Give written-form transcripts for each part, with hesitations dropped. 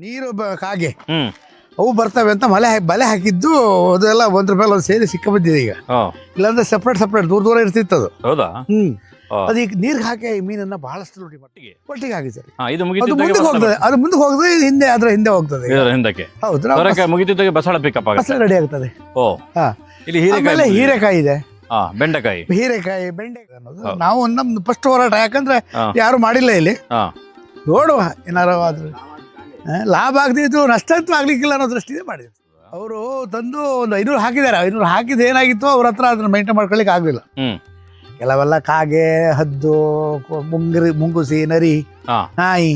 ನೀರು ಕಾಗೆ ಹ್ಮ್ ಅವು ಬರ್ತವೆ ಅಂತ ಬಲೆ ಹಾಕಿದ್ದು ಅದೆಲ್ಲ ₹1 ಒಂದು ಸೇರಿ ಸಿಕ್ಕಬಿದ್ದಿದೆ ಈಗ. ಇಲ್ಲಾಂದ್ರೆ ಸಪ್ರೇಟ್ ದೂರ ಇರ್ತಿತ್ತು ಅದು. ಹೌದಾ? ಅದು ಈಗ ನೀರ್ಗೆ ಹಾಕಿ ಈ ಮೀನನ್ನ ಬಹಳಷ್ಟು ನೋಡಿ ಒಟ್ಟಿಗೆ ಹಾಕಿ ಸರ್. ಇದು ಅದು ಮುಂದಕ್ಕೆ ಹೋಗ್ತದೆ, ಅದು ಮುಂದಕ್ಕೆ ಹೋಗ್ತದೆ, ಹಿಂದೆ ಅದ್ರ ಹಿಂದೆ ಹೋಗ್ತದೆ. ಹಿಂದಕ್ಕೆ ಹೌದು, ಮುಗಿತಿದ್ದಾಗೆ ಬಸಳ ಪಿಕಪ್ ಆಗುತ್ತೆ, ರೆಡಿ ಆಗ್ತದೆ. ಇಲ್ಲಿ ಹೀರೆಕಾಯಿ ಇದೆ, ಬೆಂಡೆಕಾಯಿ, ಬೆಂಡೆಕಾಯಿ ಅನ್ನೋದು ನಾವು ನಮ್ದು ಫಸ್ಟ್ ಹೋರಾಟ. ಯಾಕಂದ್ರೆ ಯಾರು ಮಾಡಿಲ್ಲ ಇಲ್ಲಿ. ನೋಡುವ ಏನಾರು ಆದ್ರೆ ಲಾಭ ಆಗದಿದ್ದು ನಷ್ಟ ಅಂತೂ ಆಗ್ಲಿಕ್ಕಿಲ್ಲ ಅನ್ನೋ ದೃಷ್ಟಿಗೆ ಮಾಡಿದ್ರು. ಅವರು ತಂದು ಒಂದು 500 ಹಾಕಿದ್ದಾರೆ. 500 ಹಾಕಿದ್ದು ಏನಾಗಿತ್ತು, ಅವ್ರ ಹತ್ರ ಅದನ್ನ ಮೇಂಟೈನ್ ಮಾಡ್ಕೊಳ್ಳಿಕ್ಕೆ ಆಗಲಿಲ್ಲ. ಕೆಲವೆಲ್ಲ ಕಾಗೆ, ಹದ್ದು, ಮುಂಗುಸಿ, ನರಿ, ನಾಯಿ,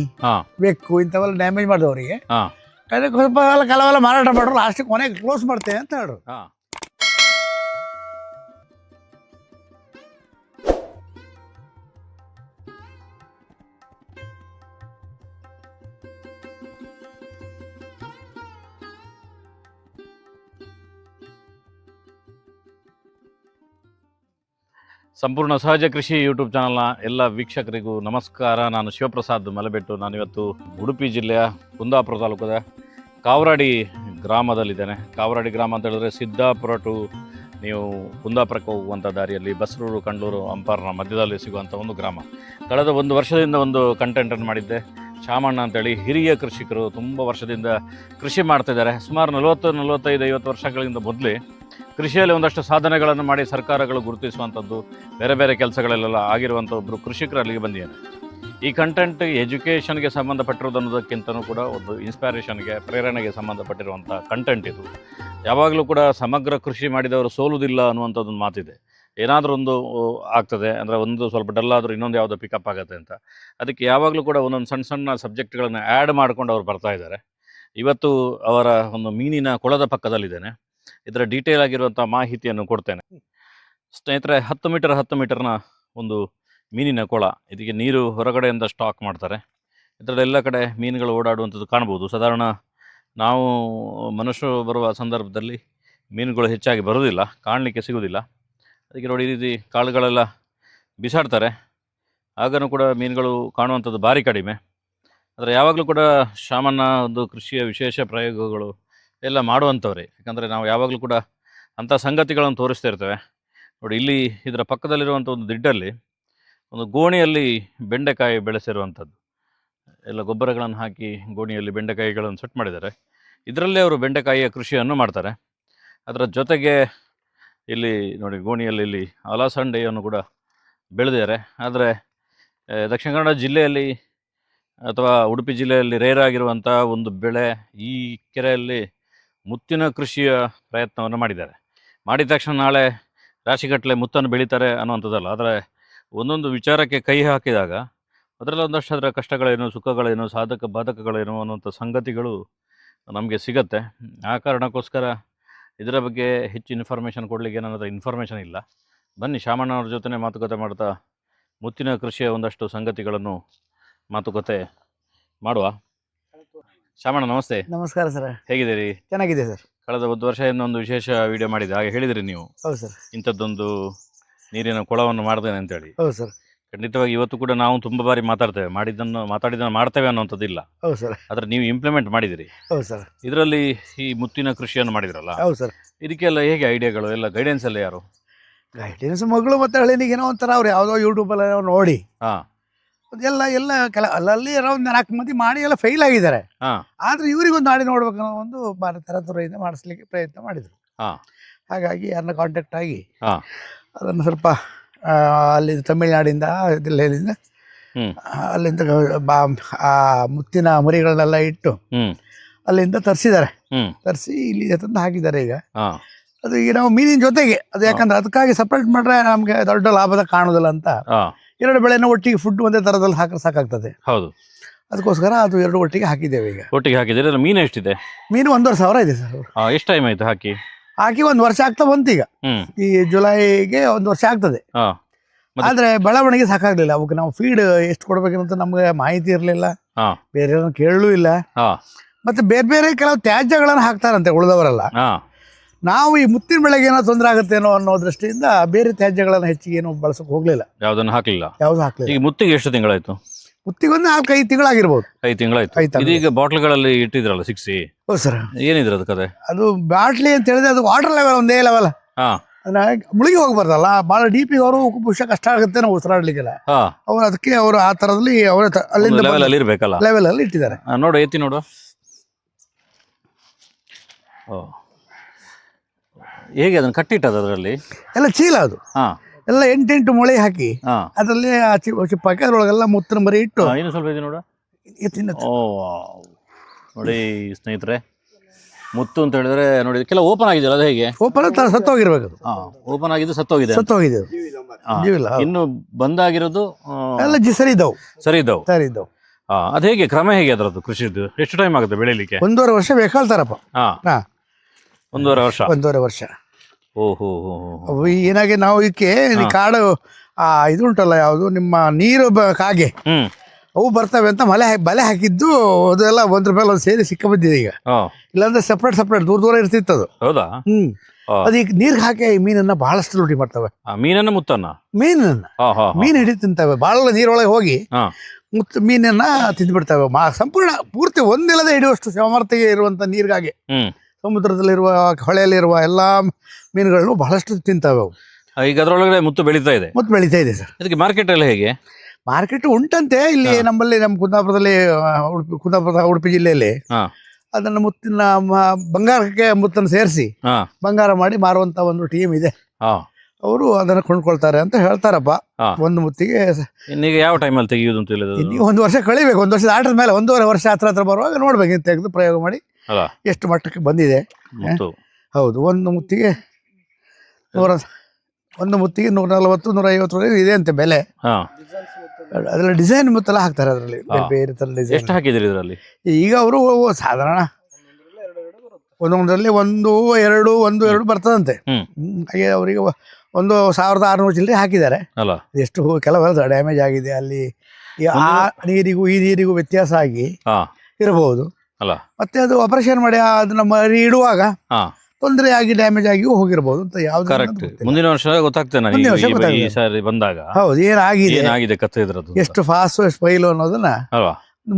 ಬೆಕ್ಕು ಇಂಥವೆಲ್ಲ ಡ್ಯಾಮೇಜ್ ಮಾಡಿದ್ರು ಅವರಿಗೆ. ಕೆಲವೆಲ್ಲ ಮಾರಾಟ ಮಾಡ್ರು. ಲಾಸ್ಟಿಗೆ ಕೊನೆಗೆ ಕ್ಲೋಸ್ ಮಾಡ್ತೇವೆ ಅಂತ ಹೇಳ್ರು. ಸಂಪೂರ್ಣ ಸಹಜ ಕೃಷಿ ಯೂಟ್ಯೂಬ್ ಚಾನಲ್ನ ಎಲ್ಲ ವೀಕ್ಷಕರಿಗೂ ನಮಸ್ಕಾರ. ನಾನು ಶಿವಪ್ರಸಾದ್ ಮಲಬೆಟ್ಟು. ನಾನಿವತ್ತು ಉಡುಪಿ ಜಿಲ್ಲೆಯ ಕುಂದಾಪುರ ತಾಲೂಕದ ಕಾವರಾಡಿ ಗ್ರಾಮದಲ್ಲಿದ್ದೇನೆ. ಕಾವರಾಡಿ ಗ್ರಾಮ ಅಂತ ಹೇಳಿದ್ರೆ ಸಿದ್ದಾಪುರ ಟು ನೀವು ಕುಂದಾಪುರಕ್ಕೆ ಹೋಗುವಂಥ ದಾರಿಯಲ್ಲಿ ಬಸ್ರೂರು, ಕಂಡ್ಲೂರು, ಅಂಪಾರ್ನ ಮಧ್ಯದಲ್ಲಿ ಸಿಗುವಂಥ ಒಂದು ಗ್ರಾಮ. ಕಳೆದ 1 ವರ್ಷದಿಂದ ಒಂದು ಕಂಟೆಂಟನ್ನು ಮಾಡಿದ್ದೆ. ಶಾಮಣ್ಣ ಅಂತೇಳಿ ಹಿರಿಯ ಕೃಷಿಕರು, ತುಂಬ ವರ್ಷದಿಂದ ಕೃಷಿ ಮಾಡ್ತಿದ್ದಾರೆ. ಸುಮಾರು 40-45-50 ವರ್ಷಗಳಿಂದ ಮೊದಲೇ ಕೃಷಿಯಲ್ಲಿ ಒಂದಷ್ಟು ಸಾಧನೆಗಳನ್ನು ಮಾಡಿ ಸರ್ಕಾರಗಳು ಗುರುತಿಸುವಂಥದ್ದು, ಬೇರೆ ಬೇರೆ ಕೆಲಸಗಳಲ್ಲೆಲ್ಲ ಆಗಿರುವಂಥ ಒಬ್ಬರು ಕೃಷಿಕರು ಅಲ್ಲಿಗೆ ಬಂದಿದ್ದಾರೆ. ಈ ಕಂಟೆಂಟ್ ಎಜುಕೇಷನ್ಗೆ ಸಂಬಂಧಪಟ್ಟಿರೋದು ಅನ್ನೋದಕ್ಕಿಂತಲೂ ಕೂಡ ಒಂದು ಇನ್ಸ್ಪೈರೇಷನ್ಗೆ, ಪ್ರೇರಣೆಗೆ ಸಂಬಂಧಪಟ್ಟಿರುವಂಥ ಕಂಟೆಂಟ್ ಇದು. ಯಾವಾಗಲೂ ಕೂಡ ಸಮಗ್ರ ಕೃಷಿ ಮಾಡಿದವರು ಸೋಲುವುದಿಲ್ಲ ಅನ್ನುವಂಥದ್ದೊಂದು ಮಾತಿದೆ. ಏನಾದರೂ ಒಂದು ಆಗ್ತದೆ ಅಂದರೆ, ಒಂದು ಸ್ವಲ್ಪ ಡಲ್ ಆದರೂ ಇನ್ನೊಂದು ಯಾವುದೋ ಪಿಕಪ್ ಆಗುತ್ತೆ ಅಂತ. ಅದಕ್ಕೆ ಯಾವಾಗಲೂ ಕೂಡ ಒಂದೊಂದು ಸಣ್ಣ ಸಣ್ಣ ಸಬ್ಜೆಕ್ಟ್ಗಳನ್ನು ಆ್ಯಡ್ ಮಾಡ್ಕೊಂಡು ಅವ್ರು ಬರ್ತಾ ಇದ್ದಾರೆ. ಇವತ್ತು ಅವರ ಒಂದು ಮೀನಿನ ಕೊಳದ ಪಕ್ಕದಲ್ಲಿದ್ದೇನೆ. ಇದರ ಡೀಟೇಲ್ ಆಗಿರುವಂಥ ಮಾಹಿತಿಯನ್ನು ಕೊಡ್ತೇನೆ. ಸ್ನೇಹಿತರೆ, 10 ಮೀಟರ್ನ ಒಂದು ಮೀನಿನ ಕೊಳ. ಇದಕ್ಕೆ ನೀರು ಹೊರಗಡೆಯಿಂದ ಸ್ಟಾಕ್ ಮಾಡ್ತಾರೆ. ಇದರಲ್ಲೆಲ್ಲ ಕಡೆ ಮೀನುಗಳು ಓಡಾಡುವಂಥದ್ದು ಕಾಣ್ಬೋದು. ಸಾಧಾರಣ ನಾವು ಮನುಷ್ಯರು ಬರುವ ಸಂದರ್ಭದಲ್ಲಿ ಮೀನುಗಳು ಹೆಚ್ಚಾಗಿ ಬರೋದಿಲ್ಲ, ಕಾಣಲಿಕ್ಕೆ ಸಿಗೋದಿಲ್ಲ. ಅದಕ್ಕೆ ನೋಡಿ, ಈ ರೀತಿ ಕಾಳುಗಳೆಲ್ಲ ಬಿಸಾಡ್ತಾರೆ. ಆಗನೂ ಕೂಡ ಮೀನುಗಳು ಕಾಣುವಂಥದ್ದು ಭಾರಿ ಕಡಿಮೆ. ಆದರೆ ಯಾವಾಗಲೂ ಕೂಡ ಶಾಮಣ್ಣ ಒಂದು ಕೃಷಿಯ ವಿಶೇಷ ಪ್ರಯೋಗಗಳು ಎಲ್ಲ ಮಾಡುವಂಥವ್ರೆ. ಯಾಕಂದರೆ ನಾವು ಯಾವಾಗಲೂ ಕೂಡ ಅಂಥ ಸಂಗತಿಗಳನ್ನು ತೋರಿಸ್ತಾ ಇರ್ತೇವೆ. ನೋಡಿ, ಇಲ್ಲಿ ಇದರ ಪಕ್ಕದಲ್ಲಿರುವಂಥ ಒಂದು ದಿಡ್ಡಲ್ಲಿ ಒಂದು ಗೋಣಿಯಲ್ಲಿ ಬೆಂಡೆಕಾಯಿ ಬೆಳೆಸಿರುವಂಥದ್ದು. ಎಲ್ಲ ಗೊಬ್ಬರಗಳನ್ನು ಹಾಕಿ ಗೋಣಿಯಲ್ಲಿ ಬೆಂಡೆಕಾಯಿಗಳನ್ನು ಸೆಟ್ ಮಾಡಿದ್ದಾರೆ. ಇದರಲ್ಲೇ ಅವರು ಬೆಂಡೆಕಾಯಿಯ ಕೃಷಿಯನ್ನು ಮಾಡ್ತಾರೆ. ಅದರ ಜೊತೆಗೆ ಇಲ್ಲಿ ನೋಡಿ, ಗೋಣಿಯಲ್ಲಿ ಇಲ್ಲಿ ಅಲಸಂಡೆಯನ್ನು ಕೂಡ ಬೆಳೆದಿದ್ದಾರೆ. ಆದರೆ ದಕ್ಷಿಣ ಕನ್ನಡ ಜಿಲ್ಲೆಯಲ್ಲಿ ಅಥವಾ ಉಡುಪಿ ಜಿಲ್ಲೆಯಲ್ಲಿ ರೇರ್ ಆಗಿರುವಂಥ ಒಂದು ಬೆಳೆ, ಈ ಕೆರೆಯಲ್ಲಿ ಮುತ್ತಿನ ಕೃಷಿಯ ಪ್ರಯತ್ನವನ್ನು ಮಾಡಿದ್ದಾರೆ. ಮಾಡಿದ ತಕ್ಷಣ ನಾಳೆ ರಾಶಿಗಟ್ಟಲೆ ಮುತ್ತನ್ನು ಬೆಳೀತಾರೆ ಅನ್ನುವಂಥದ್ದಲ್ಲ. ಆದರೆ ಒಂದೊಂದು ವಿಚಾರಕ್ಕೆ ಕೈ ಹಾಕಿದಾಗ ಅದರಲ್ಲಿ ಒಂದಷ್ಟು ಅದರ ಕಷ್ಟಗಳೇನು, ಸುಖಗಳೇನು, ಸಾಧಕ ಬಾಧಕಗಳೇನು ಅನ್ನುವಂಥ ಸಂಗತಿಗಳು ನಮಗೆ ಸಿಗತ್ತೆ. ಆ ಕಾರಣಕ್ಕೋಸ್ಕರ ಇದರ ಬಗ್ಗೆ ಹೆಚ್ಚು ಇನ್ಫಾರ್ಮೇಷನ್ ಕೊಡಲಿಕ್ಕೆ ನನ್ನ ಹತ್ರ ಇನ್ಫಾರ್ಮೇಷನ್ ಇಲ್ಲ. ಬನ್ನಿ, ಶಾಮಣ್ಣವ್ರ ಜೊತೆ ಮಾತುಕತೆ ಮಾಡ್ತಾ ಮುತ್ತಿನ ಕೃಷಿಯ ಒಂದಷ್ಟು ಸಂಗತಿಗಳನ್ನು ಮಾತುಕತೆ ಮಾಡುವ. ಶಾಮಣ್ಣ, ನಮಸ್ತೆ. ನಮಸ್ಕಾರ ಸರ್. ಹೇಗಿದ್ದೀರಿ? ಚೆನ್ನಾಗಿದೆ ಸರ್. ಕಳೆದ 1 ವರ್ಷದಿಂದ ಒಂದು ವಿಶೇಷ ವಿಡಿಯೋ ಮಾಡಿದೆ, ಹಾಗೆ ಹೇಳಿದ್ರಿ ನೀವು. ಹೌದು ಸರ್. ಇಂಥದ್ದೊಂದು ನೀರಿನ ಕೊಳವನ್ನು ಮಾಡ್ತೇನೆ ಅಂತೇಳಿ. ಹೌದು ಸರ್. ಖಂಡಿತವಾಗಿ ಇವತ್ತು ಕೂಡ ನಾವು ತುಂಬ ಬಾರಿ ಮಾತಾಡ್ತೇವೆ, ಮಾತಾಡಿದ್ದನ್ನು ಮಾಡ್ತೇವೆ ಅನ್ನೋಂಥದ್ದಿಲ್ಲ. ಹೌದು ಸರ್. ಆದರೆ ನೀವು ಇಂಪ್ಲಿಮೆಂಟ್ ಮಾಡಿದಿರಿ. ಹೌದು ಸರ್. ಇದರಲ್ಲಿ ಈ ಮುತ್ತಿನ ಕೃಷಿಯನ್ನು ಮಾಡಿದ್ರಲ್ಲ. ಹೌದು ಸರ್. ಇದಕ್ಕೆಲ್ಲ ಹೇಗೆ ಐಡಿಯಾಗಳು, ಎಲ್ಲ ಗೈಡೆನ್ಸ್ ಎಲ್ಲ ಯಾರು? ಗೈಡೆನ್ಸ್ ಮಗಳು ಮತ್ತು ಹಳ್ಳಿನಿಗೆ ಏನೋ ಒಂಥರ ಅವ್ರು ಯಾವುದೋ ಯೂಟ್ಯೂಬಲ್ಲಿ ನೋಡಿ ಎಲ್ಲ ಅಲ್ಲಲ್ಲಿ ಒಂದು 4 ಮಂದಿ ಮಾಡಿ ಎಲ್ಲ ಫೇಲ್ ಆಗಿದ್ದಾರೆ. ಆದ್ರೆ ಇವರಿಗೊಂದು ನಾಡಿ ನೋಡ್ಬೇಕು ಅನ್ನೋ ಒಂದು ತರತುರಿಯಿಂದ ಮಾಡಿಸ್ಲಿಕ್ಕೆ ಪ್ರಯತ್ನ ಮಾಡಿದ್ರು. ಹಾಗಾಗಿ ಯಾರನ್ನ ಕಾಂಟ್ಯಾಕ್ಟ್ ಆಗಿ ಅದನ್ನು ಸ್ವಲ್ಪ ಅಲ್ಲಿಂದ ತಮಿಳ್ನಾಡಿಂದ ಜಿಲ್ಲೆಯಿಂದ ಅಲ್ಲಿಂದ ಆ ಮುತ್ತಿನ ಮರಿಗಳನ್ನೆಲ್ಲ ಇಟ್ಟು ಅಲ್ಲಿಂದ ತರಿಸಿ ಇಲ್ಲಿ ತಂದು ಹಾಕಿದ್ದಾರೆ. ಈಗ ಅದು ಈಗ ನಾವು ಮೀನಿನ ಜೊತೆಗೆ ಅದು, ಯಾಕಂದ್ರೆ ಅದಕ್ಕಾಗಿ ಸಪ್ರೇಟ್ ಮಾಡ್ರೆ ನಮ್ಗೆ ದೊಡ್ಡ ಲಾಭದ ಕಾಣುದಿಲ್ಲ ಅಂತ 2 ಬೆಳೆನ ಒಟ್ಟಿಗೆ ಫುಡ್ ಒಂದೇ ತರದಲ್ಲಿ ಹಾಕಿದ್ರೆ ಸಾಕಾಗ್ತದೆ. ಹೌದು, ಅದಕ್ಕೋಸ್ಕರ ಅದು 2 ಒಟ್ಟಿಗೆ ಹಾಕಿದ್ದೇವೆ. ಈಗ ಒಟ್ಟಿಗೆ ಹಾಕಿದ್ರೆ ಮೀನು ಎಷ್ಟಿದೆ? ಮೀನು 1,500 ಇದೆ ಸರ್. ಎಷ್ಟು ಟೈಮ್ ಆಯ್ತು ಹಾಕಿ 1 ವರ್ಷ ಆಗ್ತಾ ಬಂತು. ಈಗ ಈ ಜುಲೈಗೆ 1 ವರ್ಷ ಆಗ್ತದೆ. ಆದ್ರೆ ಬೆಳವಣಿಗೆ ಸಾಕಾಗ್ಲಿಲ್ಲ. ಅವಕ್ಕೆ ನಾವು ಫೀಡ್ ಎಷ್ಟು ಕೊಡ್ಬೇಕಂತ ನಮ್ಗೆ ಮಾಹಿತಿ ಇರಲಿಲ್ಲ, ಬೇರೆ ಕೇಳಲೂ ಇಲ್ಲ. ಮತ್ತೆ ಬೇರೆ ಬೇರೆ ಕೆಲವು ತ್ಯಾಜ್ಯಗಳನ್ನು ಹಾಕ್ತಾರಂತೆ ಉಳಿದವರೆಲ್ಲ. ನಾವು ಈ ಮುತ್ತಿನ ಬೆಳೆಗೆ ಏನೋ ತೊಂದರೆ ಆಗುತ್ತೇನೋ ಅನ್ನೋ ದೃಷ್ಟಿಯಿಂದ ಬೇರೆ ತ್ಯಾಜ್ಯಗಳನ್ನು ಹೆಚ್ಚಿಗೆ ಏನು ಬಳಸಕ್ಕೆ ಹೋಗ್ಲಿಲ್ಲ. ಯಾವ್ದು ಹಾಕ್ಲಿಲ್ಲ. ಈಗ ಮುತ್ತಿಗೆ ಎಷ್ಟು ತಿಂಗಳಾಯ್ತು? ಮುತ್ತಿಗೊಂದು 4-5 ತಿಂಗಳಾಗಿರ್ಬೋದು. 5 ತಿಂಗಳಾಯ್ತು. 5 ತಿಂಗಳು. ಇದೀಗ ಬಾಟ್ಲ್ಗಳಲ್ಲಿ ಇಟ್ಟಿದ್ರಲ್ಲ ಸಿಕ್ಸಿ, ಹೌದು ಸರ್. ಏನಿದ್ರ ಅದು ಕತೆ? ಅದು ಬಾಟ್ಲಿ ಅಂತ ಹೇಳಿದ್ರೆ ಅದು ವಾಟರ್ ಲೆವೆಲ್ ಒಂದೇ ಲೆವೆಲ್. ಹಾ ಅಂದ್ರೆ ಮುಳುಗಿ ಹೋಗ್ಬಾರ್ದಲ್ಲ, ಭಾಳ ಡೀಪಿಗೆ ಅವರು ಪುಷ ಕಷ್ಟ ಆಗುತ್ತೆ ನಾವು ಉಸಿರಾಡ್ಲಿಕ್ಕೆಲ್ಲ. ಹಾ ಅವ್ರು ಅದಕ್ಕೆ ಅವರು ಆ ಥರದಲ್ಲಿ ಅವರ ಅಲ್ಲಿಂದ ಲೆವೆಲ್ ಅಲ್ಲಿ ಇರ್ಬೇಕಲ್ಲ, ಲೆವೆಲ್ ಅಲ್ಲಿ ಇಟ್ಟಿದ್ದಾರೆ. ನೋಡು ಎತ್ತಿ ನೋಡು. ಓ, ಹೇಗೆ ಅದನ್ನ ಕಟ್ಟಿಟ್ಟದ ಅದರಲ್ಲಿ ಎಲ್ಲ ಚೀಲ ಅದು. ಹಾ ಎಲ್ಲ 8 ಮೊಳೆ ಹಾಕಿ ಹಾ ಅದರಲ್ಲಿ ಆ ಚಿಪ್ ಹಾಕಿ ಅದ್ರೊಳಗೆಲ್ಲ ಮುತ್ತಿನ ಮರಿ ಇಟ್ಟು ಇನ್ನು ಸ್ವಲ್ಪ ಇದೆ ನೋಡು. ತಿನ್ನತ್ತೆ. ಓ ನೋಡಿ ಸ್ನೇಹಿತರೆ, ಮುತ್ತು ಅಂತ ಹೇಳಿದ್ರೆ ನೋಡಿ ಕೆಲವು ಓಪನ್ ಆಗಿದೆಯಲ್ಲ, ಅದು ಹೇಗೆ ಓಪನ್ ಸತ್ತೋಗಿರ್ಬೇಕು. ಅದು ಓಪನ್ ಆಗಿದ್ದು ಸತ್ತೋಗಿದೆ, ಸತ್ತೋಗಿದೆ ಅದು. ಜೀವಿಲ್ಲ. ಇನ್ನು ಬಂದಾಗಿರೋದು ಎಲ್ಲ ಸರಿ ಇದ್ದವು, ಸರಿ ಇದ್ದವು. ಸರಿ ಇದ್ದವು. ಅದು ಹೇಗೆ ಕ್ರಮ ಹೇಗೆ ಅದರದ್ದು ಕೃಷಿದು? ಎಷ್ಟು ಟೈಮ್ ಆಗುತ್ತೆ ಬೆಳಿಲಿಕ್ಕೆ? 1.5 ವರ್ಷ ಬೇಕಾಳ್ತಾರಪ್ಪ. ಹಾ ಹಾ 1.5 ವರ್ಷ. 1.5 ವರ್ಷ. ಓಹೋ. ಅವು ಏನಾಗಿ ನಾವು ಇದಕ್ಕೆ ಕಾಡು ಇದು ಉಂಟಲ್ಲ, ಯಾವುದು ನಿಮ್ಮ ನೀರು ಕಾಗೆ ಅವು ಬರ್ತವೆ ಅಂತ ಬಲೆ ಹಾಕಿದ್ದು ಅದೆಲ್ಲ ₹1 ಒಂದು ಸೇರಿ ಸಿಕ್ಕ ಬಂದಿದೆ ಈಗ. ಇಲ್ಲಾಂದ್ರೆ ಸಪ್ರೇಟ್ ದೂರ ಇರ್ತಿತ್ತು ಅದು. ಹೌದಾ? ಅದು ಈಗ ನೀರ್ಗೆ ಹಾಕಿ ಮೀನನ್ನ ಬಹಳಷ್ಟು ಲೂಟಿ ಮಾಡ್ತವೆ. ಮೀನನ್ನ ಮುತ್ತನ್ನ ಮೀನು ಹಿಡಿ ತಿಂತವೆ. ಬಹಳ ನೀರೊಳಗೆ ಹೋಗಿ ಮೀನನ್ನ ತಿಂದ್ಬಿಡ್ತವೆ. ಸಂಪೂರ್ಣ ಪೂರ್ತಿ ಒಂದಿಲ್ಲದೆ ಹಿಡಿಯುವಷ್ಟು ಸಾಮರ್ಥ್ಯ ಇರುವಂತ ನೀರಿಗಾಗಿ ಸಮುದ್ರದಲ್ಲಿರುವ ಹೊಳೆಯಲ್ಲಿರುವ ಎಲ್ಲಾ ಮೀನುಗಳನ್ನು ಬಹಳಷ್ಟು ತಿಂತವೆ ಅವು. ಈಗ ಅದರೊಳಗಡೆ ಮುತ್ತು ಬೆಳೀತಾ ಇದೆ. ಮುತ್ತು ಬೆಳೀತಾ ಇದೆ ಸರ್. ಅದಕ್ಕೆ ಮಾರ್ಕೆಟ್ ಎಲ್ಲ ಹೇಗೆ? ಮಾರ್ಕೆಟ್ ಉಂಟಂತೆ ಇಲ್ಲಿ ನಮ್ಮಲ್ಲಿ, ನಮ್ಮ ಕುಂದಾಪುರದಲ್ಲಿ, ಉಡುಪಿ ಜಿಲ್ಲೆಯಲ್ಲಿ ಅದನ್ನು ಮುತ್ತಿನ ಬಂಗಾರಕ್ಕೆ ಮುತ್ತನ್ನು ಸೇರಿಸಿ ಬಂಗಾರ ಮಾಡಿ ಮಾರುವಂತ ಒಂದು ಟೀಮ್ ಇದೆ. ಅವರು ಅದನ್ನ ಕೊಂಡ್ಕೊಳ್ತಾರೆ ಅಂತ ಹೇಳ್ತಾರಪ್ಪ. ಒಂದು ಮುತ್ತಿಗೆ ಈಗ ಯಾವ ಟೈಮಲ್ಲಿ ತೆಗೆಯುವುದು ಅಂತ ಹೇಳಿದ್ರು? 1 ವರ್ಷ ಕಳಿಬೇಕು. 1 ವರ್ಷ ಆಟದ ಮೇಲೆ 1.5 ವರ್ಷ ಹತ್ರ ಬರುವಾಗ ನೋಡ್ಬೇಕು, ತೆಗೆದು ಪ್ರಯೋಗ ಮಾಡಿ ಎಷ್ಟು ಮಟ್ಟಕ್ಕೆ ಬಂದಿದೆ. ಹೌದು, ಒಂದು ಮುತ್ತಿಗೆ 140-150 ಇದೆ ಅಂತೆ ಬೆಲೆ. ಅದ್ರಲ್ಲಿ ಡಿಸೈನ್ ಮುತ್ತೆಲ್ಲ ಹಾಕ್ತಾರೆ. ಅದರಲ್ಲಿ ಬೇರೆ ತರ ಡಿಸೈನ್. ಎಷ್ಟು ಹಾಕಿದ್ರಿ ಇದರಲ್ಲಿ? ಈಗ ಅವರು ಸಾಧಾರಣ ಒಂದೊಂದರಲ್ಲಿ 1-2 ಬರ್ತದಂತೆ. ಹಾಗೆ ಅವರಿಗೆ 1,600 ಚಿಲ್ಲರೆ ಹಾಕಿದ್ದಾರೆ. ಎಷ್ಟು ಕೆಲವೆಲ್ಲ ಡ್ಯಾಮೇಜ್ ಆಗಿದೆ ಅಲ್ಲಿ. ಆ ನೀರಿಗೂ ಈ ನೀರಿಗೂ ವ್ಯತ್ಯಾಸ ಆಗಿ ಇರಬಹುದು. ಮತ್ತೆ ಅದು ಆಪರೇಷನ್ ಮಾಡಿ ಅದನ್ನ ಮರಿ ಇಡುವಾಗ ತೊಂದರೆ ಆಗಿ ಡ್ಯಾಮೇಜ್ ಆಗಿ ಹೋಗಿರಬಹುದು ಅಂತ. ಯಾವ್ದು ಮುಂದಿನ ವರ್ಷ ಗೊತ್ತಾಗ್ತೇನೆ ಬಂದಾಗ. ಹೌದು, ಏನಾಗಿದೆ ಕಥೆ ಇದ್ರದ್ದು, ಎಷ್ಟು ಫಾಸ್ಟ್ ಎಷ್ಟು ಫೈಲು ಅನ್ನೋದನ್ನ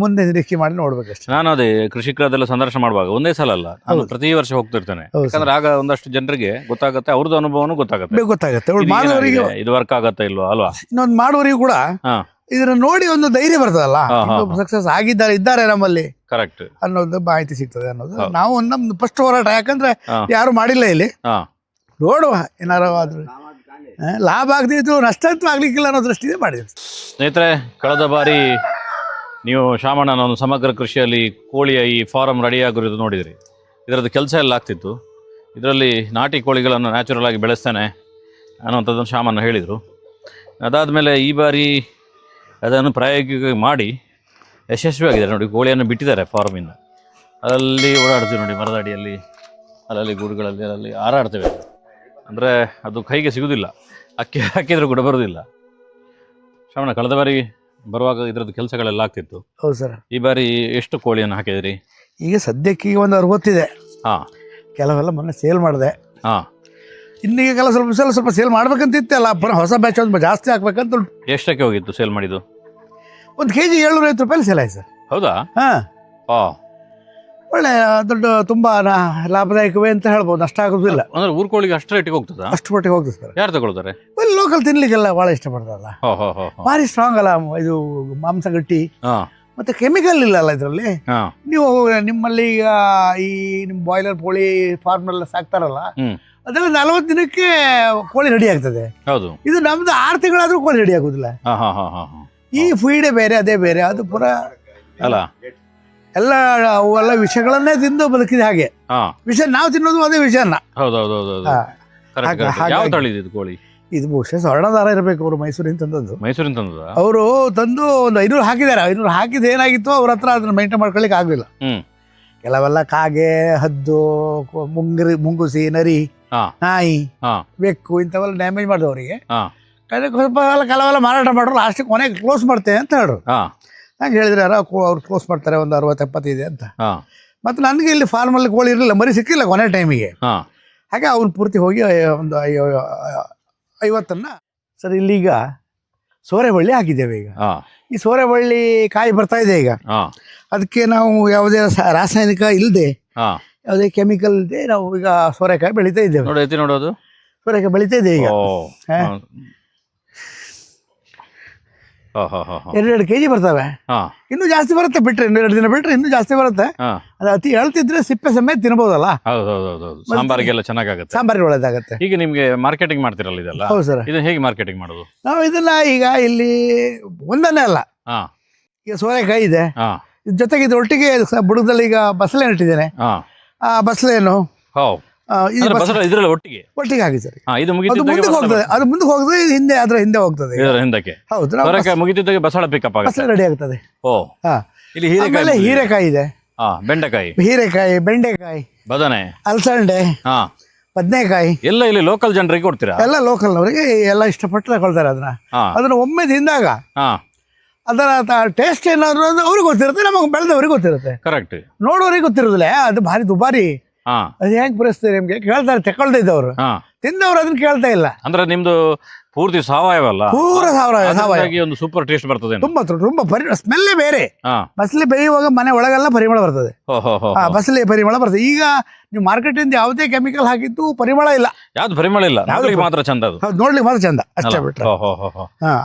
ಮುಂದೆ ನಿರೀಕ್ಷೆ ಮಾಡಿ ನೋಡ್ಬೇಕಷ್ಟೇ. ನಾನು ಅದೇ ಕೃಷಿಕರದೆಲ್ಲ ಸಂದರ್ಶನ ಮಾಡುವಾಗ ಒಂದೇ ಸಲ ಅಲ್ಲ, ನಾನು ಪ್ರತಿ ವರ್ಷ ಹೋಗ್ತಿರ್ತೇನೆ. ಯಾಕಂದ್ರೆ ಆಗ ಒಂದಷ್ಟು ಜನರಿಗೆ ಗೊತ್ತಾಗುತ್ತೆ, ಅವ್ರದ್ದು ಅನುಭವನೂ ಗೊತ್ತಾಗುತ್ತೆ. ಮಾಡುವವರಿಗೆ ಇದು ವರ್ಕ್ ಆಗತ್ತೆ ಇಲ್ವಾ ಅಲ್ವಾ? ಇನ್ನೊಂದು ಮಾಡುವವರಿಗೂ ಕೂಡ ಇದನ್ನ ನೋಡಿ ಒಂದು ಧೈರ್ಯ ಬರ್ತದಲ್ಲ, ಸಕ್ಸಸ್ ಇದ್ದಾರೆ ನಮ್ಮಲ್ಲಿ ಕರೆಕ್ಟ್ ಅನ್ನೋದು ಮಾಹಿತಿ ಸಿಗ್ತದೆ ಅನ್ನೋದು. ನಾವು ನಮ್ದು ಫಸ್ಟ್ ಹೋರಾಟ. ಯಾಕಂದ್ರೆ ಯಾರು ಮಾಡಿಲ್ಲ ಇಲ್ಲಿ. ನೋಡುವ ಏನಾರು ಆದ್ರೂ ಲಾಭ ಆಗದಿತ್ತು, ನಷ್ಟ ಅಂತೂ ಆಗ್ಲಿಕ್ಕಿಲ್ಲ ಅನ್ನೋ ದೃಷ್ಟಿಯಿಂದ ಮಾಡಿದ್ವಿ. ಸ್ನೇಹಿತರೆ, ಕಳೆದ ಬಾರಿ ನೀವು ಶಾಮಣ್ಣನ ಒಂದು ಸಮಗ್ರ ಕೃಷಿಯಲ್ಲಿ ಕೋಳಿಯ ಈ ಫಾರಂ ರೆಡಿಯಾಗಿರೋದು ನೋಡಿದ್ರಿ. ಇದರದ್ದು ಕೆಲಸ ಎಲ್ಲ ಆಗ್ತಿತ್ತು. ಇದರಲ್ಲಿ ನಾಟಿ ಕೋಳಿಗಳನ್ನು ನ್ಯಾಚುರಲ್ ಆಗಿ ಬೆಳೆಸ್ತಾನೆ ಅನ್ನುವಂಥದ್ದನ್ನು ಶಾಮಣ್ಣ ಹೇಳಿದರು. ಅದಾದಮೇಲೆ ಈ ಬಾರಿ ಅದನ್ನು ಪ್ರಾಯೋಗಿಕ ಮಾಡಿ ಯಶಸ್ವಿಯಾಗಿದೆ. ನೋಡಿ, ಕೋಳಿಯನ್ನು ಬಿಟ್ಟಿದ್ದಾರೆ ಫಾರ್ಮಿಂದ. ಅಲ್ಲಿ ಓಡಾಡ್ತೀವಿ ನೋಡಿ, ಮರದ ಅಡಿಯಲ್ಲಿ, ಅಲ್ಲಲ್ಲಿ ಗೂಡುಗಳಲ್ಲಿ ಅಲ್ಲಿ ಹಾರಾಡ್ತೇವೆ. ಅಂದರೆ ಅದು ಕೈಗೆ ಸಿಗುವುದಿಲ್ಲ, ಹಾಕಿದರೂ ಕೂಡ ಬರೋದಿಲ್ಲ. ಶ್ರವಣ, ಕಳೆದ ಬಾರಿ ಬರುವಾಗ ಇದರದ್ದು ಕೆಲಸಗಳೆಲ್ಲ ಆಗ್ತಿತ್ತು. ಹೌದು ಸರ್. ಈ ಬಾರಿ ಎಷ್ಟು ಕೋಳಿಯನ್ನು ಹಾಕಿದಿರಿ? ಈಗ ಸದ್ಯಕ್ಕೆ ಒಂದು 60 ಇದೆ. ಕೆಲವೆಲ್ಲ ಮೊನ್ನೆ ಸೇಲ್ ಮಾಡಿದೆ. ಇನ್ನೀಗ ಸ್ವಲ್ಪ ಸೇಲ್ ಮಾಡ್ಬೇಕಂತಿತ್ತಲ್ಲ, ಹೊಸ ಬ್ಯಾಚ್ ಒಂದು ಜಾಸ್ತಿ ಹಾಕ್ಬೇಕಂತ ಉಂಟು. ಎಷ್ಟಕ್ಕೆ ಹೋಗಿತ್ತು ಸೇಲ್ ಮಾಡಿದ್ದು? 1 kg 750 ರೂಪಾಯಿ ಸೇಲ್ ಆಯ್ತು ಸರ್. ಹೌದಾ? ಒಳ್ಳೆ ದೊಡ್ಡ ತುಂಬಾ ಲಾಭದಾಯಕವೇ ಅಂತ ಹೇಳ್ಬೋದು. ನಷ್ಟ ಆಗೋದಿಲ್ಲ. ಅಂದ್ರೆ ಊರ್ ಕೋಳಿಗೆ ಅಷ್ಟು ರೇಟಿಗೆ ಹೋಗ್ತದ? ಅಷ್ಟು ಮಟ್ಟಿಗೆ ಹೋಗ್ತದೆ ಸರ್. ಯಾರು ತಗೊಳ್ತಾರೆ? ಲೋಕಲ್ ತಿನ್ಲಿಕ್ಕೆಲ್ಲ ಬಹಳ ಇಷ್ಟಪಡ್ತಾರಲ್ಲ, ಭಾರಿ ಸ್ಟ್ರಾಂಗ್ ಅಲ್ಲ ಇದು, ಮಾಂಸ ಗಟ್ಟಿ, ಮತ್ತೆ ಕೆಮಿಕಲ್ ಇಲ್ಲಲ್ಲ ಇದರಲ್ಲಿ. ನೀವು ನಿಮ್ಮಲ್ಲಿ ಈಗ ಈ ನಿಮ್ ಬಾಯ್ಲರ್ ಕೋಳಿ ಫಾರ್ಮ್ ಎಲ್ಲ ಸಾಕ್ತಾರಲ್ಲ, ಅದೆಲ್ಲ 40 ದಿನಕ್ಕೆ ಕೋಳಿ ರೆಡಿ ಆಗ್ತದೆ. ಹೌದು. ಇದು ನಮ್ದು 6 ತಿಂಗಳಾದ್ರೂ ಕೋಳಿ ರೆಡಿ ಆಗುದಿಲ್ಲ. ಈ ಫೀಡೇ ಬೇರೆ, ಅದೇ ಬೇರೆ. ಅದು ಪುರ ಅಲ್ಲ, ಎಲ್ಲ ಅವೆಲ್ಲ ವಿಷಗಳನ್ನೇ ತಿಂದು ಬದುಕಿದೆ. ಹಾಗೆ ವಿಷ ನಾವು ತಿನ್ನೋದು ಅದೇ ವಿಷಯನ್ನ. ಕೋಳಿ ಇದು ಬಹುಶಃ ಸ್ವರ್ಣದಾರ ಇರಬೇಕು. ಅವರು ಮೈಸೂರಿಂದ ತಂದದ್ದು. ಅವರು ತಂದು ಒಂದು 500 ಹಾಕಿದ್ದಾರೆ. 500 ಹಾಕಿದ್ ಏನಾಗಿತ್ತು, ಅವ್ರ ಹತ್ರ ಅದನ್ನ ಮೇಂಟೈನ್ ಮಾಡ್ಕೊಳ್ಳಿಕ್ಕೆ ಆಗ್ಲಿಲ್ಲ. ಕೆಲವೆಲ್ಲ ಕಾಗೆ, ಹದ್ದು, ಮುಂಗುಸಿ, ನರಿ, ನಾಯಿ, ಬೆಕ್ಕು ಇಂಥವೆಲ್ಲ ಡ್ಯಾಮೇಜ್ ಮಾಡಿದವರಿಗೆ ಕೆಲವೆಲ್ಲ ಮಾರಾಟ ಮಾಡ್ರು. ಲಾಸ್ಟ್ ಕೊನೆಗೆ ಕ್ಲೋಸ್ ಮಾಡ್ತೇವೆ ಅಂತ ಹೇಳ್ರು. ನಂಗೆ ಹೇಳಿದ್ರೆ ಅವ್ರು ಕ್ಲೋಸ್ ಮಾಡ್ತಾರೆ, ಒಂದು 60-70 ಇದೆ ಅಂತ. ಮತ್ತೆ ನನಗೆ ಇಲ್ಲಿ ಫಾರ್ಮಲ್ಲಿ ಕೋಳಿ ಇರಲಿಲ್ಲ, ಮರಿ ಸಿಕ್ಕಿಲ್ಲ ಕೊನೆ ಟೈಮಿಗೆ. ಹಾಗೆ ಅವ್ನು ಪೂರ್ತಿ ಹೋಗಿ ಒಂದು 50 ಸರ್. ಇಲ್ಲೀಗ ಸೋರೆಬಳ್ಳಿ ಹಾಕಿದ್ದೇವೆ ಈಗ. ಹಾ ಈ ಸೋರೆಬಳ್ಳಿ ಕಾಯಿ ಬರ್ತಾ ಇದೆ ಈಗ. ಹಾ ಅದಕ್ಕೆ ನಾವು ಯಾವುದೇ ರಾಸಾಯನಿಕ ಇಲ್ಲದೆ ಹಾ ಯಾವುದೇ ಕೆಮಿಕಲ್ ಇಲ್ಲದೆ ನಾವು ಈಗ ಸೋರೆಕಾಯಿ ಬೆಳೀತಾ ಇದ್ದೇವೆ. ನೋಡಿ ಐತಿ ನೋಡೋದು ಸೋರೆಕಾಯಿ ಬೆಳೀತಾ ಇದೆ ಈಗ. ಹಾ 2 kg ಬರ್ತವೆ. ಇನ್ನೂ ಜಾಸ್ತಿ ಬರುತ್ತೆ, ಬಿಟ್ರೆ 2 ದಿನ ಬಿಟ್ರೆ ಇನ್ನೂ ಜಾಸ್ತಿ ಬರುತ್ತೆ. ಅದು ಅತಿ ಹೇಳ್ತಿದ್ರೆ ಸಿಪ್ಪೆ ಸಮೇತ ತಿನ್ಬೋದಲ್ಲ. ಹೌದು ಸಾಂಬಾರಿಗೆಲ್ಲ ಚೆನ್ನಾಗುತ್ತೆ, ಸಾಂಬಾರಿಗೆ ಒಳ್ಳೇದಾಗತ್ತೆ. ಈಗ ನಿಮ್ಗೆ ಮಾರ್ಕೆಟಿಂಗ್ ಮಾಡ್ತಿರಲ್ಲ ಇದೆಲ್ಲ? ಹೌದು ಸರ್. ಇದನ್ನ ಹೇಗೆ ಮಾರ್ಕೆಟಿಂಗ್ ಮಾಡೋದು? ನಾವು ಇದನ್ನ ಈಗ ಇಲ್ಲಿ ಒಂದನ್ನೇ ಅಲ್ಲ, ಈಗ ಸೋರೆಕಾಯಿ ಇದೆ, ಜೊತೆಗೆ ಇದು ಒಟ್ಟಿಗೆ ಬುಡದಲ್ಲಿ ಈಗ ಬಸಳೆ ನೆಟ್ಟಿದ್ದೇನೆ. ಆ ಬಸಳೆಯನ್ನು ಇದ್ರಲ್ಲಿ ಒಟ್ಟಿಗೆ ಹಾಕಿ ಸರ್. ಇದು ಮುಂದಕ್ಕೆ ಹೋಗ್ತದೆ, ಅದು ಮುಂದಕ್ಕೆ ಹೋಗ್ತದೆ, ಇದು ಹಿಂದೆ ಅದ್ರ ಹಿಂದೆ ಹೋಗ್ತದೆ. ಹಿಂದಕ್ಕೆ ಹೌದು, ಸೋರೆಕಾಯಿ ಮುಗಿತಿದ್ದಾಗೆ ಬಸಳೆ ಪಿಕಪ್ ಆಗುತ್ತೆ, ಬಸಳೆ ರೆಡಿ ಆಗ್ತದೆ. ಇಲ್ಲಿ ಹೀರೆಕಾಯಿ ಇದೆ, ಬೆಂಡೆಕಾಯಿ, ಹೀರೆಕಾಯಿ, ಬೆಂಡೆಕಾಯಿ, ಬದನೆ, ಅಲಸಂಡೆ, ಬದನೆಕಾಯಿ ಎಲ್ಲ ಇಲ್ಲಿ ಲೋಕಲ್ ಜನರಿಗೆ ಕೊಡ್ತೀರಾ? ಎಲ್ಲ ಲೋಕಲ್ನವರಿಗೆ ಎಲ್ಲ ಇಷ್ಟಪಟ್ಟು ತಗೊಳ್ತಾರೆ. ಅದನ್ನ ಒಮ್ಮೆ ತಿಂದಾಗ ಅದರ ಟೇಸ್ಟ್ ಏನಾದ್ರು ಅವ್ರಿಗೆ ಗೊತ್ತಿರುತ್ತೆ, ನಮಗೆ ಬೆಳೆದವ್ರಿಗೆ ಗೊತ್ತಿರುತ್ತೆ, ಕರೆಕ್ಟ್. ನೋಡೋರಿಗೆ ಗೊತ್ತಿರೋದಿಲ್ಲ ಅದು ಭಾರಿ ದುಬಾರಿ, ಅದು ಹೆಂಗ್ ಪರಿಸ್ಥಿತಿ ನಿಮ್ಗೆ ಕೇಳ್ತಾರೆ. ತಗೊಳ್ತಾ ಇದ್ದವ್ರು, ತಿಂದವ್ರು ಅದನ್ನ ಕೇಳ್ತಾ ಇಲ್ಲ. ಅಂದ್ರೆ ನಿಮ್ದು ಪೂರ್ತಿ ಸಾವಯವ ಅಲ್ಲ, ಪೂರ ಸಾವಯವ, ಒಂದು ಸೂಪರ್ ಟೇಸ್ಟ್ ಬರ್ತದೆ. ತುಂಬಾ ಸ್ಮೆಲ್ಲೇ ಬೇರೆ. ಬಸಳೆ ಬೇಯುವಾಗ ಮನೆ ಒಳಗೆಲ್ಲ ಪರಿಮಳ ಬರ್ತದೆ, ಬಸಳೆ ಪರಿಮಳ ಬರ್ತದೆ. ಈಗ ನೀವು ಮಾರ್ಕೆಟ್ ಇಂದ ಯಾವುದೇ ಕೆಮಿಕಲ್ ಹಾಕಿದ್ದು ಪರಿಮಳ ಇಲ್ಲ, ಯಾವ್ದು ಪರಿಮಳ ಇಲ್ಲ, ಮಾತ್ರ ಚಂದ, ಅದು ನೋಡ್ಲಿಕ್ಕೆ ಮಾತ್ರ ಚಂದ ಅಷ್ಟೇ ಬಿಟ್ರೆ.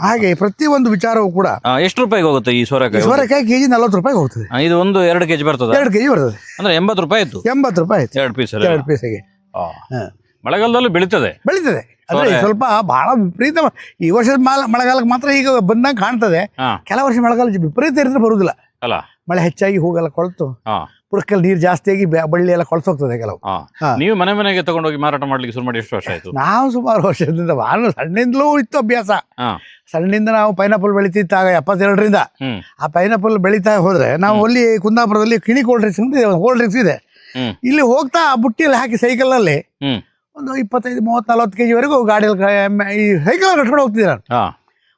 ಹಾಗೆ ಪ್ರತಿಯೊಂದು ವಿಚಾರವೂ ಕೂಡ. ಎಷ್ಟು ರೂಪಾಯಿಗೆ ಹೋಗುತ್ತೆ ಈ ಸೋರೆಕಾಯಿ? ಸೋರೆಕಾಯಿ ಕೆಜಿ 40 ರೂಪಾಯಿಗೆ ಹೋಗ್ತದೆ. ಇದು ಒಂದು 2 kg ಬರ್ತದೆ? 2 kg ಬರ್ತದೆ. ಅಂದ್ರೆ 80 ರೂಪಾಯಿ ಆಯ್ತು. 80 ರೂಪಾಯಿ ಆಯ್ತು 2 ಪೀಸಿಗೆ. ಮಳೆಗಾಲದಲ್ಲೂ ಬೆಳೀತದೆ ಅಂದ್ರೆ ಸ್ವಲ್ಪ ಬಹಳ ವಿಪರೀತ. ಈ ವರ್ಷದ ಮಳೆಗಾಲಕ್ಕೆ ಮಾತ್ರ ಈಗ ಬಂದಂಗೆ ಕಾಣ್ತದೆ. ಕೆಲವು ವರ್ಷ ಮಳೆಗಾಲ ವಿಪರೀತ ಇರಿದ್ರೆ ಬರುದಿಲ್ಲ ಅಲ್ಲ, ಮಳೆ ಹೆಚ್ಚಾಗಿ ಹೂಗೆಲ್ಲ ಕೊಳ್ತು, ಬುಡಕಲ್ಲಿ ನೀರು ಜಾಸ್ತಿಯಾಗಿ ಬಳ್ಳಿ ಎಲ್ಲ ಕೊಳ್ಸೋಗ್ತದೆ ಕೆಲವು. ನೀವು ಮನೆಗೆ ತಗೊಂಡೋಗಿ ಮಾರಾಟ ಮಾಡ್ಲಿಕ್ಕೆ ಶುರು ಮಾಡಿ ಎಷ್ಟು ವರ್ಷ ಆಯ್ತು? ನಾವು ಸುಮಾರು ವರ್ಷದಿಂದ, ಸಣ್ಣಿಂದಲೂ ಇತ್ತು ಅಭ್ಯಾಸ. ಸಣ್ಣಿಂದ ನಾವು ಪೈನಾಪಲ್ ಬೆಳಿತಿದ್ದಾಗ 72ರಿಂದ ಆ ಪೈನಾಪಲ್ ಬೆಳೀತಾ ಹೋದ್ರೆ ನಾವು ಅಲ್ಲಿ ಕುಂದಾಪುರದಲ್ಲಿ ಕಿಣಿ ಕೋಲ್ಡ್ ಡ್ರಿಂಕ್ಸ್ ಇದೆ. ಇಲ್ಲಿ ಹೋಗ್ತಾ ಆ ಬುಟ್ಟಿಯಲ್ಲಿ ಹಾಕಿ ಸೈಕಲ್ ಅಲ್ಲಿ ಒಂದು 25, 30, 40 kg ವರೆಗೂ ಗಾಡಿಯಲ್ಲಿ ಈ ಸೈಕಲ್ ಕಟ್ಕೊಂಡು ಹೋಗ್ತಿದ್ದೆ ನಾನು.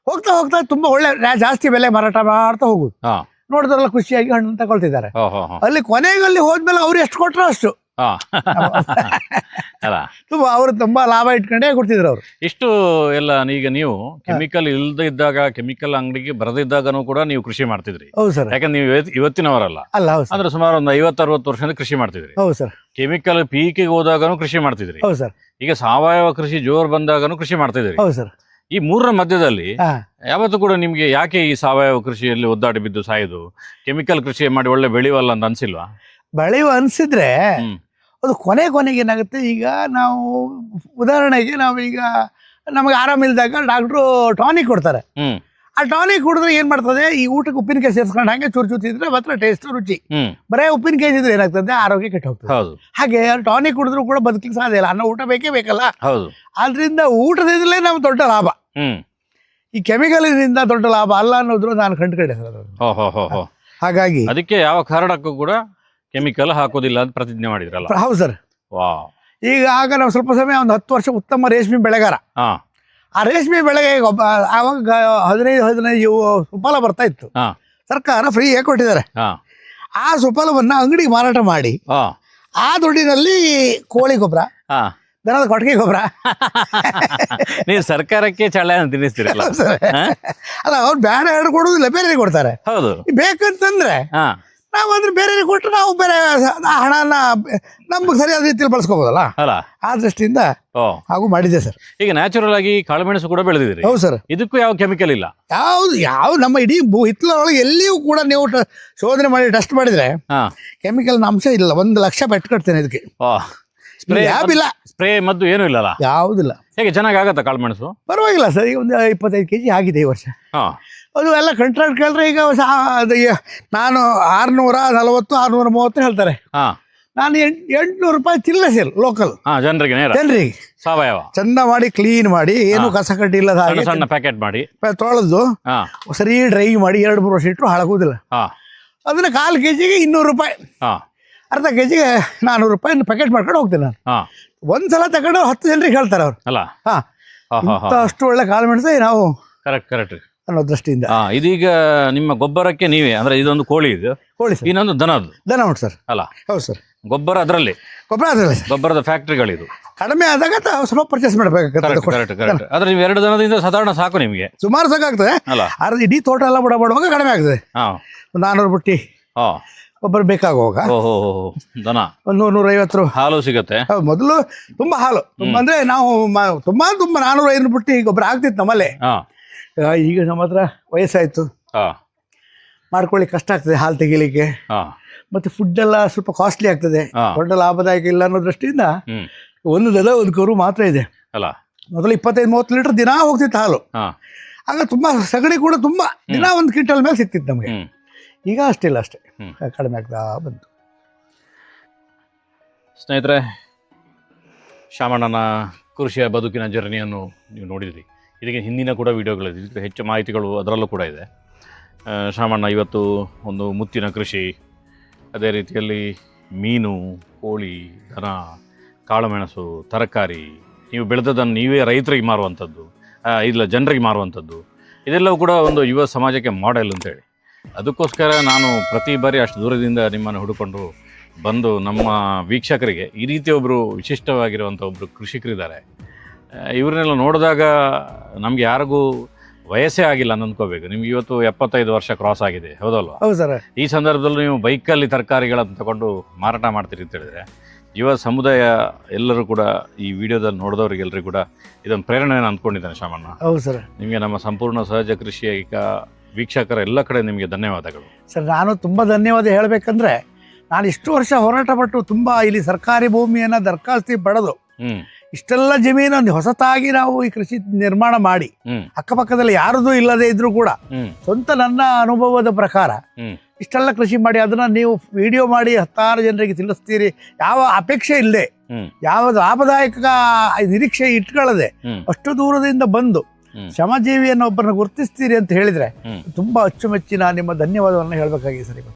ಹೋಗ್ತಾ ಹೋಗ್ತಾ ತುಂಬಾ ಒಳ್ಳೆ ಜಾಸ್ತಿ ಬೆಲೆ ಮಾರಾಟ ಮಾಡ್ತಾ ಹೋಗುದು. ನೋಡಿದ್ರೆಲ್ಲ ಖುಷಿಯಾಗಿ ಹಣ್ಣು ತಗೊಳ್ತಿದ್ದಾರೆ. ಅಲ್ಲಿ ಕೊನೆಗಲ್ಲಿ ಹೋದ್ಮೇಲೆ ಅವ್ರು ಎಷ್ಟು ಕೊಟ್ಟರು ಅಷ್ಟು ತುಂಬಾ ಅವ್ರು ತುಂಬಾ ಲಾಭ ಇಟ್ಕೊಂಡೇ ಕೊಡ್ತಿದ್ರು ಅವ್ರು. ಇಷ್ಟು ಎಲ್ಲ ಈಗ ನೀವು ಕೆಮಿಕಲ್ ಇಲ್ದ ಇದ್ದಾಗ, ಕೆಮಿಕಲ್ ಅಂಗಡಿಗೆ ಬರದಿದ್ದಾಗನೂ ಕೂಡ ನೀವು ಕೃಷಿ ಮಾಡ್ತಿದ್ರಿ? ಹೌದು ಸರ್. ಯಾಕಂದ್ರೆ ನೀವು ಇವತ್ತಿನವರಲ್ಲ ಅಲ್ಲ, ಅಂದ್ರೆ ಸುಮಾರು ಒಂದು 50-60 ವರ್ಷದಿಂದ ಕೃಷಿ ಮಾಡ್ತಿದ್ರಿ. ಹೌದು ಸರ್. ಕೆಮಿಕಲ್ ಪೀಕಿಗೆ ಹೋದಾಗನು ಕೃಷಿ ಮಾಡ್ತಿದ್ರಿ. ಹೌದು ಸರ್. ಈಗ ಸಾವಯವ ಕೃಷಿ ಜೋರ್ ಬಂದಾಗನು ಕೃಷಿ ಮಾಡ್ತಿದ್ರಿ. ಹೌದು ಸರ್. ಈ ಮೂರರ ಮಧ್ಯದಲ್ಲಿ ಯಾವತ್ತೂ ಕೂಡ ನಿಮ್ಗೆ ಯಾಕೆ ಈ ಸಾವಯವ ಕೃಷಿಯಲ್ಲಿ ಒದ್ದಾಡಿ ಬಿದ್ದು ಸಾಯುದು, ಕೆಮಿಕಲ್ ಕೃಷಿ ಮಾಡಿ ಒಳ್ಳೆ ಬೆಳೆಯುವಲ್ಲ ಅಂತ ಅನ್ಸಿಲ್ವಾ? ಬೆಳೆಯುವ ಅನ್ಸಿದ್ರೆ ಅದು ಕೊನೆಗೆ ಏನಾಗುತ್ತೆ, ಈಗ ನಾವು ಉದಾಹರಣೆಗೆ ನಾವೀಗ ನಮಗೆ ಆರಾಮಿಲ್ದಾಗ ಡಾಕ್ಟ್ರು ಟಾನಿಕ್ ಕೊಡ್ತಾರೆ. ಆ ಟಾನಿಕ್ ಕುಡಿದ್ರೆ ಏನ್ ಮಾಡ್ತದೆ, ಈ ಊಟಕ್ಕೆ ಉಪ್ಪಿನಕಾಯಿ ಸೇರಿಸ್ಕೊಂಡು ಹಂಗೆ ಚೂರು ತಿಂದ್ರೆ ಮಾತ್ರ ಟೇಸ್ಟ್ ರುಚಿ. ಬರೇ ಉಪ್ಪಿನಕಾಯಿ ತಿಂದ್ರೆ ಏನಾಗ್ತದೆ, ಆರೋಗ್ಯ ಕೆಟ್ಟ ಹೋಗ್ತದೆ. ಹಾಗೆ ಟಾನಿಕ್ ಕುಡಿದ್ರು ಕೂಡ ಬದುಕಲಿಕ್ಕೆ ಸಾಧ್ಯ ಇಲ್ಲ, ಅನ್ನ ಊಟ ಬೇಕೇ ಬೇಕಲ್ಲ. ಆದ್ರಿಂದ ಊಟದಿಂದಲೇ ನಮ್ಗೆ ದೊಡ್ಡ ಲಾಭ, ಈ ಕೆಮಿಕಲ್ನಿಂದ ದೊಡ್ಡ ಲಾಭ ಅಲ್ಲ ಅನ್ನೋದ್ರು ನಾನು ಕಂಡುಕೊಂಡೆ. ಹಾಗಾಗಿ ಅದಕ್ಕೆ ಯಾವ ಕಾರಣಕ್ಕೂ ಕೂಡ ಕೆಮಿಕಲ್ ಹಾಕೋದಿಲ್ಲ ಅಂತ ಪ್ರತಿಜ್ಞೆ ಮಾಡಿದ್ರಲ್ಲ? ಹೌದು ಸರ್. ಈಗ ಆಗ ನಾವು ಸ್ವಲ್ಪ ಸಮಯ ಒಂದು 10 ವರ್ಷ ಉತ್ತಮ ರೇಷ್ಮೆ ಬೆಳೆಗಾರ. ಆ ರೇಷ್ಮೆ ಬೆಳೆಗೆ ಆವಾಗ 15 ಸುಫಲ ಬರ್ತಾ ಇತ್ತು, ಸರ್ಕಾರ ಫ್ರೀಯಾಗಿ ಕೊಟ್ಟಿದ್ದಾರೆ. ಆ ಸುಫಲವನ್ನ ಅಂಗಡಿಗೆ ಮಾರಾಟ ಮಾಡಿ ಆ ದುಡ್ಡಿನಲ್ಲಿ ಕೋಳಿ ಗೊಬ್ಬರ, ದನದ ಕೊಟ್ಟಿಗೆ ಗೊಬ್ಬರ, ನೀವು ಸರ್ಕಾರಕ್ಕೆ ಚಳ್ಳೆ ತಿನ್ನಿಸ್ತೀರಲ್ಲ? ಅಲ್ಲ, ಅವ್ರು ಬೇರೆ ಎರಡು ಕೊಡುವುದಿಲ್ಲ, ಬೇರೆ ಕೊಡ್ತಾರೆ. ಹೌದು, ಬೇಕಂತಂದ್ರೆ ನಾವು ಅಂದ್ರೆ ಬೇರೆ ಕೊಟ್ಟರೆ ನಾವು ಬೇರೆ ಹಣನ ನಮ್ಗೆ ಸರಿಯಾದ ರೀತಿಯಲ್ಲಿ ಬಳಸ್ಕೋಬೋದಲ್ಲ, ಆ ದೃಷ್ಟಿಯಿಂದ ಹಾಗೂ ಮಾಡಿದೆ ಸರ್. ಈಗ ನ್ಯಾಚುರಲ್ ಆಗಿ ಕಾಳುಮೆಣಸು ಕೂಡ ಬೆಳೆದಿದ್ರಿ? ಹೌದು ಸರ್. ಇದಕ್ಕೂ ಯಾವ ಕೆಮಿಕಲ್ ಇಲ್ಲ, ಯಾವ ನಮ್ಮ ಇಡೀ ಹಿತ್ತಲೊಳಗೆ ಎಲ್ಲಿಯೂ ಕೂಡ ನೀವು ಶೋಧನೆ ಮಾಡಿ ಟೆಸ್ಟ್ ಮಾಡಿದ್ರೆ ಕೆಮಿಕಲ್ ಅಂಶ ಇಲ್ಲ. 1 ಲಕ್ಷ ಬೆಟ್ಟು ಕಟ್ತೇನೆ ಇದಕ್ಕೆ. ಸ್ಪ್ರೇ ಮದ್ದು ಏನೂ ಇಲ್ಲಲ್ಲ? ಯಾವುದಿಲ್ಲ. ಹೇಗೆ ಚೆನ್ನಾಗಿ ಆಗತ್ತಾ ಕಾಳುಮೆಣಸು? ಪರವಾಗಿಲ್ಲ ಸರ್, ಈಗ ಒಂದು 25 kg ಆಗಿದೆ ಈ ವರ್ಷ. ಅದು ಎಲ್ಲ ಕಾಂಟ್ರಾಕ್ಟ್ ಕೇಳಿದ್ರೆ ಈಗ ನಾನು 640, 630 ಹೇಳ್ತಾರೆ. ನಾನು 800 ರೂಪಾಯಿ ಚಿಲ್ಲರೆ ಸೇಲ್ ಲೋಕಲ್ ಜನರಿಗೆ ಸಾವಯವ ಚಂದ ಮಾಡಿ ಕ್ಲೀನ್ ಮಾಡಿ, ಏನು ಕಸ ಕಡ್ಡಿ ಇಲ್ಲದ ಹಾಗೆ ಸಣ್ಣ ಪ್ಯಾಕೆಟ್ ಮಾಡಿ ತೊಳೆದು ಸರಿ ಡ್ರೈ ಮಾಡಿ 2-3 ವರ್ಷ ಇಟ್ಟರು ಹಾಳಾಗುವುದಿಲ್ಲ. ಅದನ್ನ 1/4 kgಗೆ 200 ರೂಪಾಯಿ, ಅರ್ಧ kgಗೆ 400 ರೂಪಾಯಿ ಪ್ಯಾಕೆಟ್ ಮಾಡ್ಕೊಂಡು ಹೋಗ್ತೇನೆ ನಾನು. ಒಂದ್ಸಲ ತಗೊಂಡು 10 ಜನರಿಗೆ ಹೇಳ್ತಾರೆ ಅವ್ರು. ಅಷ್ಟು ಒಳ್ಳೆ ಕಾಳುಮೆಣಸು ನಾವು ಕರೆಕ್ಟ್ ಅನ್ನೋ ದೃಷ್ಟಿಯಿಂದ. ಇದೀಗ ನಿಮ್ಮ ಗೊಬ್ಬರಕ್ಕೆ ನೀವೇ ಅಂದ್ರೆ ಇದೊಂದು ಕೋಳಿ, ಇದು ಕೋಳಿ, ಇನ್ನೊಂದು ದನ ಉಂಟು ಸರ್. ಅಲ್ಲ? ಹೌದು ಸರ್. ಗೊಬ್ಬರ ಅದರಲ್ಲಿ ಗೊಬ್ಬರ ಅದರಲ್ಲಿ ಗೊಬ್ಬರದ ಫ್ಯಾಕ್ಟ್ರಿಗಳಿದು. ಕಡಿಮೆ ಆದಾಗ ಸ್ವಲ್ಪ ಪರ್ಚೇಸ್ ಮಾಡಬೇಕಾಗ್ತದೆ. ಕರೆಕ್ಟ್. ಆದ್ರೆ ನೀವು 2 ದನದಿಂದ ಸಾಧಾರಣ ಸಾಕು ನಿಮಗೆ, ಸುಮಾರು ಸಾಕಾಗ್ತದೆ. ಅಲ್ಲ ಆದ್ರೆ ಇಡೀ ತೋಟ ಎಲ್ಲ ಮಾಡುವಾಗ ಕಡಿಮೆ ಆಗ್ತದೆ. ಹಾ 400 ಬುಟ್ಟಿ ಹಾ ಗೊಬ್ಬರ ಬೇಕಾಗುವಾಗ ಓಹೋ ದನ 100-150 ಹಾಲು ಸಿಗತ್ತೆ. ಮೊದಲು ತುಂಬಾ ಹಾಲು ತುಂಬಾ ಅಂದ್ರೆ ನಾವು ತುಂಬಾ 400-500 ಬುಟ್ಟಿ ಗೊಬ್ಬರ ಆಗ್ತಿತ್ತು ನಮ್ಮಲ್ಲೇ. ಹಾ ಈಗ ನಮ್ಮ ಹತ್ರ ವಯಸ್ಸಾಯ್ತು, ಹಾ ಮಾಡ್ಕೊಳ್ಳಿ ಕಷ್ಟ ಆಗ್ತದೆ ಹಾಲು ತೆಗಿಲಿಕ್ಕೆ. ಹಾ ಮತ್ತೆ ಫುಡ್ ಎಲ್ಲ ಸ್ವಲ್ಪ ಕಾಸ್ಟ್ಲಿ ಆಗ್ತದೆ, ಹಾ. ದೊಡ್ಡ ಲಾಭದಾಯಕ ಇಲ್ಲ ಅನ್ನೋ ದೃಷ್ಟಿಯಿಂದ ಹ್ಮ್ ಒಂದು ದನ ಒಂದು ಕರು ಮಾತ್ರ ಇದೆ. ಅಲ್ಲ ಮೊದಲು 25-30 ಲೀಟರ್ ದಿನ ಹೋಗ್ತಿತ್ತು ಹಾಲು. ಹಾ ಆಗ ತುಂಬಾ ಸಗಣಿ ಕೂಡ ತುಂಬಾ ದಿನ 1 ಕ್ವಿಂಟಲ್ ಮೇಲೆ ಸಿಕ್ತಿತ್ತು ನಮಗೆ. ಹ್ಮ್ ಈಗ ಅಷ್ಟಿಲ್ಲ, ಅಷ್ಟೇ ಹ್ಮ್. ಕಡಿಮೆ ಆಗ್ತಾ ಬಂತು. ಸ್ನೇಹಿತರೆ, ಶಾಮಣ್ಣನ ಕೃಷಿಯ ಬದುಕಿನ ಜರ್ನಿಯನ್ನು ನೀವು ನೋಡಿದಿರಿ. ಇದಕ್ಕೆ ಹಿಂದಿನ ಕೂಡ ವಿಡಿಯೋಗಳಿದೆ, ಇದಕ್ಕೆ ಹೆಚ್ಚು ಮಾಹಿತಿಗಳು ಅದರಲ್ಲೂ ಕೂಡ ಇದೆ. ಶಾಮಣ್ಣ ಇವತ್ತು ಒಂದು ಮುತ್ತಿನ ಕೃಷಿ, ಅದೇ ರೀತಿಯಲ್ಲಿ ಮೀನು, ಕೋಳಿ, ದನ, ಕಾಳುಮೆಣಸು, ತರಕಾರಿ, ನೀವು ಬೆಳೆದದನ್ನು ನೀವೇ ರೈತರಿಗೆ ಮಾರುವಂಥದ್ದು, ಇಲ್ಲ ಜನರಿಗೆ ಮಾರುವಂಥದ್ದು, ಇದೆಲ್ಲವೂ ಕೂಡ ಒಂದು ಯುವ ಸಮಾಜಕ್ಕೆ ಮಾಡೆಲ್ ಅಂತೇಳಿ. ಅದಕ್ಕೋಸ್ಕರ ನಾನು ಪ್ರತಿ ಬಾರಿ ಅಷ್ಟು ದೂರದಿಂದ ನಿಮ್ಮನ್ನು ಹುಡುಕೊಂಡು ಬಂದು ನಮ್ಮ ವೀಕ್ಷಕರಿಗೆ ಈ ರೀತಿ ಒಬ್ಬರು ವಿಶಿಷ್ಟವಾಗಿರುವಂಥ ಒಬ್ಬರು ಕೃಷಿಕರಿದ್ದಾರೆ, ಇವ್ರನ್ನೆಲ್ಲ ನೋಡಿದಾಗ ನಮಗೆ ಯಾರಿಗೂ ವಯಸ್ಸೇ ಆಗಿಲ್ಲ ಅಂತ ಅಂದ್ಕೋಬೇಕು. ನಿಮ್ಗೆ ಇವತ್ತು 75 ವರ್ಷ ಕ್ರಾಸ್ ಆಗಿದೆ, ಹೌದಲ್ವಾ? ಹೌದು ಸರ್. ಈ ಸಂದರ್ಭದಲ್ಲಿ ನೀವು ಬೈಕಲ್ಲಿ ತರಕಾರಿಗಳನ್ನು ತಗೊಂಡು ಮಾರಾಟ ಮಾಡ್ತೀರಿ ಅಂತ ಹೇಳಿದ್ರೆ, ಯುವ ಸಮುದಾಯ ಎಲ್ಲರೂ ಕೂಡ ಈ ವಿಡಿಯೋದಲ್ಲಿ ನೋಡಿದವ್ರಿಗೆಲ್ಲರಿಗೂ ಕೂಡ ಇದೊಂದು ಪ್ರೇರಣೆಯನ್ನು ಅಂದ್ಕೊಂಡಿದ್ದಾನೆ ಶಾಮಣ್ಣ. ಹೌದು ಸರ್. ನಿಮಗೆ ನಮ್ಮ ಸಂಪೂರ್ಣ ಸಹಜ ಕೃಷಿಯ ಈಗ ವೀಕ್ಷಕರ ಎಲ್ಲ ಕಡೆ ನಿಮಗೆ ಧನ್ಯವಾದಗಳು ಸರ್. ನಾನು ತುಂಬ ಧನ್ಯವಾದ ಹೇಳಬೇಕಂದ್ರೆ, ನಾನು ಇಷ್ಟು ವರ್ಷ ಹೋರಾಟ ಪಟ್ಟು ತುಂಬ ಇಲ್ಲಿ ಸರ್ಕಾರಿ ಭೂಮಿಯನ್ನು ದರಖಾಸ್ತಿ ಪಡೆದು ಇಷ್ಟೆಲ್ಲ ಜಮೀನು ಹೊಸತಾಗಿ ನಾವು ಈ ಕೃಷಿ ನಿರ್ಮಾಣ ಮಾಡಿ ಅಕ್ಕಪಕ್ಕದಲ್ಲಿ ಯಾರದೂ ಇಲ್ಲದೆ ಇದ್ರೂ ಕೂಡ ಸ್ವಂತ ನನ್ನ ಅನುಭವದ ಪ್ರಕಾರ ಇಷ್ಟೆಲ್ಲ ಕೃಷಿ ಮಾಡಿ ಅದನ್ನ ನೀವು ವಿಡಿಯೋ ಮಾಡಿ 10 ಜನರಿಗೆ ತಿಳಿಸ್ತೀರಿ, ಯಾವ ಅಪೇಕ್ಷೆ ಇಲ್ಲದೆ, ಯಾವ ಲಾಭದಾಯಕ ನಿರೀಕ್ಷೆ ಇಟ್ಕೊಳ್ಳದೆ ಅಷ್ಟು ದೂರದಿಂದ ಬಂದು ಶ್ರಮಜೀವಿಯನ್ನು ಒಬ್ಬರನ್ನ ಗುರುತಿಸ್ತೀರಿ ಅಂತ ಹೇಳಿದ್ರೆ ತುಂಬಾ ಅಚ್ಚುಮೆಚ್ಚಿನ ನಿಮ್ಮ ಧನ್ಯವಾದವನ್ನು ಹೇಳಬೇಕಾಗಿದೆ ಸರ್.